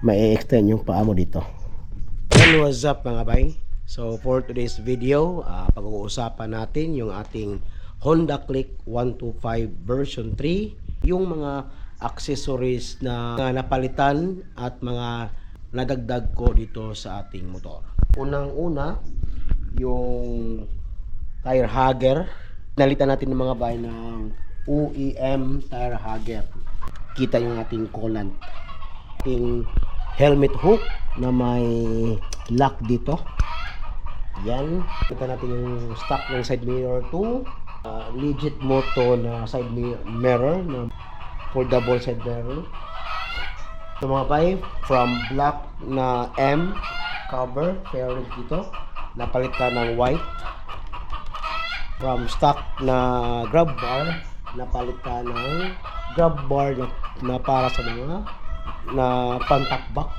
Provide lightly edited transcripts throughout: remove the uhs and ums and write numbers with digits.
ma-extend yung paa mo dito. Hello, what's up mga bay? So for today's video, pag-uusapan natin yung ating Honda Click 125 version 3, yung mga accessories na napalitan at mga nadagdag ko dito sa ating motor. Unang-una, yung tire hugger. Nalitan natin ng mga bay ng OEM tire hugger. Kita yung ating coolant. Ating helmet hook na may lock dito. Yan. Kita natin yung stock ng side mirror to legit moto na side mirror na foldable side mirror. So mga bay, from black na M cover fairing dito, napalitan ng white. From stock na grab bar, napalitan ng grab bar na para sa mga na pan-top box.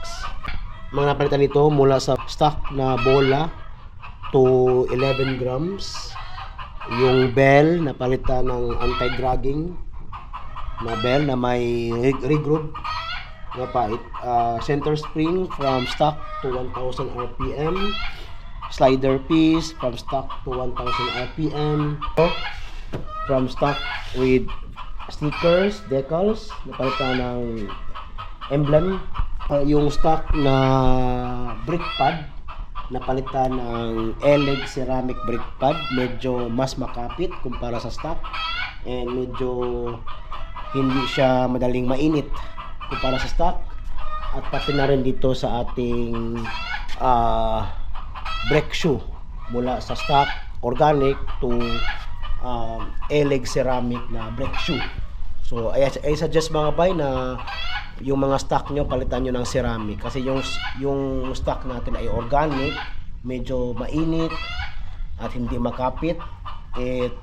Mga napalitan nito mula sa stock na bola to 11 grams. Yung bell napalitan ng anti-dragging na bell na may regroup na pait. Center spring from stock to 1000 rpm. Slider piece from stock to 1000 rpm. From stock with stickers, decals, napalitan ng emblem. Yung stock na brake pad, napalitan ng E-leg ceramic brake pad. Medyo mas makapit kumpara sa stock, and medyo hindi siya madaling mainit kumpara sa stock. At pati na rin dito sa ating brake shoe, mula sa stock organic to E-leg ceramic na brake shoe. So I suggest mga bay na yung mga stock nyo palitan nyo ng ceramic, kasi yung stock natin ay organic, medyo mainit at hindi makapit at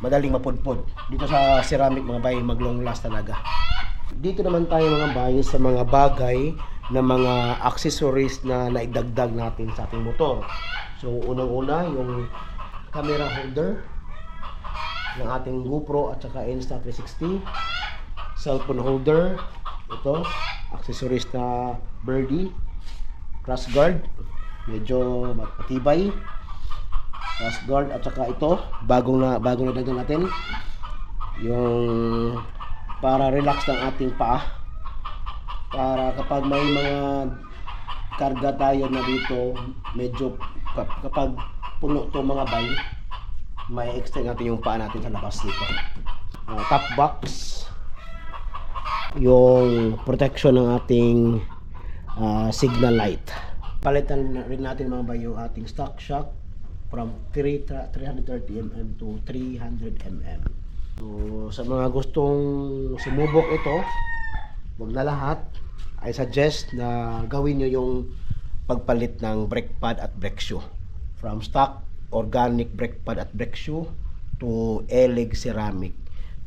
madaling mapudpud. Dito sa ceramic mga bay, mag long last talaga. Dito naman tayo mga bay sa mga bagay na mga accessories na naidagdag natin sa ating motor. So unang-una, yung camera holder ng ating GoPro at saka Insta360, cellphone holder, ito accessories na birdie, crash guard, medyo matibay, crash guard, at saka ito bagong nadagdag natin, yung para relax ng ating paa, para kapag may mga karga tayo na dito, medyo kapag puno to mga bay, may extend natin yung paa natin sa labas dito. Top box, yung protection ng ating signal light. Palitan rin natin mga bay yung ating stock shock from 330 mm to 300 mm. So sa mga gustong sumubok ito, wag na lahat, I suggest na gawin nyo yung pagpalit ng brake pad at brake shoe. From stock organic brake pad at brake shoe to E-leg ceramic.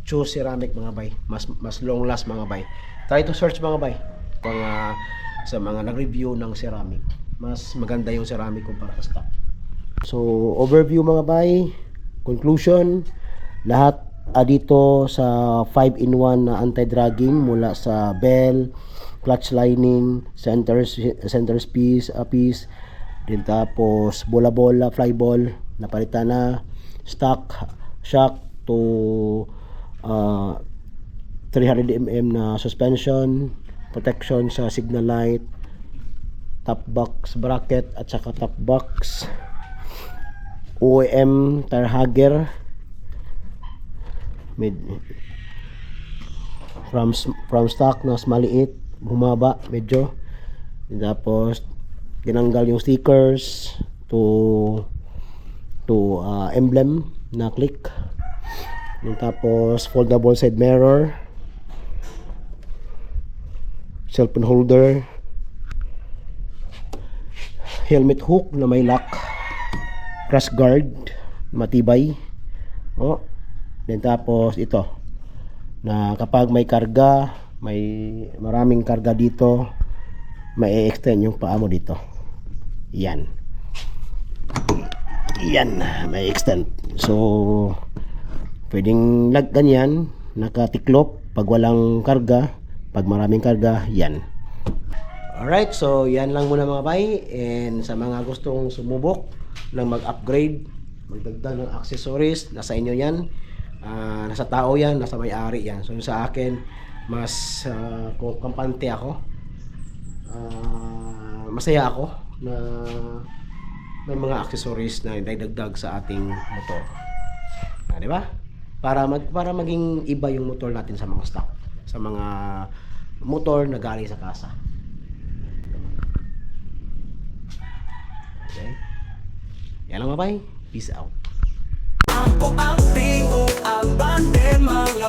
Choose ceramic mga bay, mas long last mga bay. Try to search mga bay sa mga nag-review ng ceramic, mas maganda yung ceramic kumpara sa stock. So overview mga bay, conclusion, lahat dito sa 5-in-1 na anti-dragging, mula sa bell, clutch lining, center piece, din tapos bola-bola, flyball, napalitan na. Stock shock to 300 mm na suspension, protection sa signal light, top box bracket at saka top box, OEM tire hugger, from stock na maliit, bumaba medyo, tapos tinanggal yung stickers to emblem na click, tapos foldable side mirror, cellphone holder, helmet hook na may lock, crash guard matibay, then tapos ito na kapag may karga, may maraming karga dito, may extend yung paa mo dito. Yan, may extend. So pwedeng ganyan, nakatiklop pag walang karga, pag maraming karga, yan. Alright, so yan lang muna mga bay. And sa mga gustong sumubok ng mag-upgrade, magdagdag ng accessories, nasa inyo yan. Nasa tao yan, nasa may-ari yan. So sa akin, mas kampante ako. Masaya ako na may mga accessories na idagdag sa ating motor. Di ba? Para maging iba yung motor natin sa mga stock, sa mga motor na galing sa kasa. Okay. Yan lang mga bay. Peace out. Ako ang tingong abante mga